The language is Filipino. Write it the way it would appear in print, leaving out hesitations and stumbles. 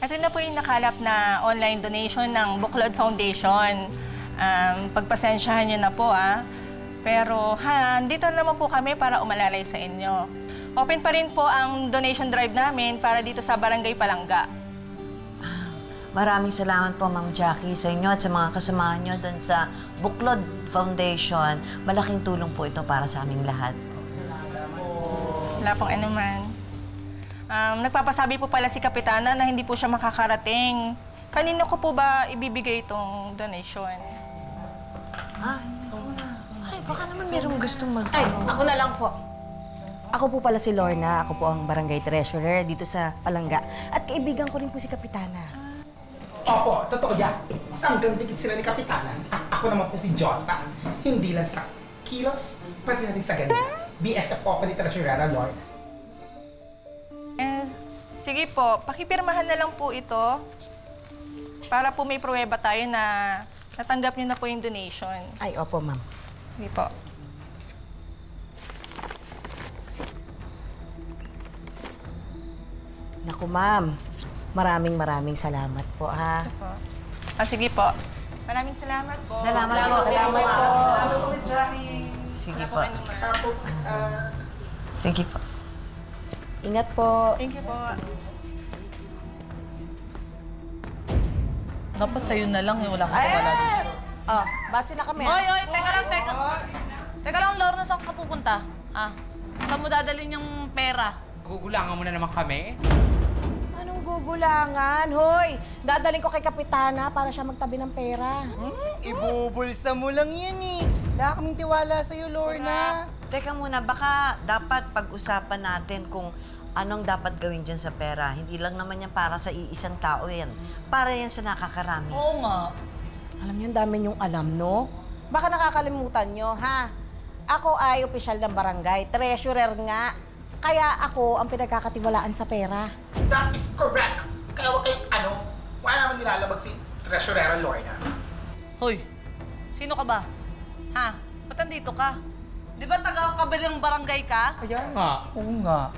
Ito na po yung nakalap na online donation ng Buklod Foundation. Pagpasensyahan nyo na po, Pero, dito naman po kami para umalalay sa inyo. Open pa rin po ang donation drive namin para dito sa Barangay Palangga. Maraming salamat po, Ma'am Jackie, sa inyo at sa mga kasamahan nyo doon sa Buklod Foundation. Malaking tulong po ito para sa aming lahat. Wala pong anuman. Nagpapasabi po pala si Kapitana na hindi po siya makakarating. Kanino ko po ba ibibigay itong donation? Ay, baka naman mayroong gustong Ay, ako na lang po. Ako po pala si Lorna. Ako po ang barangay treasurer dito sa Palangga. At kaibigan ko rin po si Kapitana. Opo, totoo yan. Sanggang dikit sila ni Kapitana. Ako naman po si Josa. Hindi lang sa kilos, pati na rin sa ganda. BFF po ako ni Treasurera Lorna. Sige po, pakipirmahan na lang po ito para po may pruweba tayo na natanggap niyo na po yung donation. Ay, opo, ma'am. Sige po. Naku, ma'am. Maraming salamat po, ha? Ito po. Sige po. Maraming salamat po. Salamat po. Salamat po. Salamat po, Miss Jackie. Sige po. Tapo, Sige po. Ingat po. Thank you po. Dapat sa'yo na lang yung wala kang tiwala dito. Oh, batsi na kami. Oy, teka lang, teka. Teka lang, Lorna, saan ka pupunta? Saan mo dadalhin yung pera? Gugulangan mo na naman kami. Anong gugulangan? Hoy, dadaling ko kay Kapitana para siya magtabi ng pera. Ibubulsa mo lang yan eh. Wala kaming tiwala sa'yo, Lorna. Teka muna, baka dapat pag-usapan natin kung anong dapat gawin dyan sa pera. Hindi lang naman yan para sa iisang tao yan. Para yan sa nakakarami. Oo nga. Alam niyo, ang dami niyong alam, no? Baka nakakalimutan niyo, ha? Ako ay opisyal ng barangay, treasurer nga. Kaya ako ang pinagkakatiwalaan sa pera. That is correct. Kaya wag kayong wala naman nilalabag si Treasurera Lorna. Hoy, sino ka ba? Ba't nandito ka? Di ba taga-kabilang barangay ka? Kaya nga. Oo nga.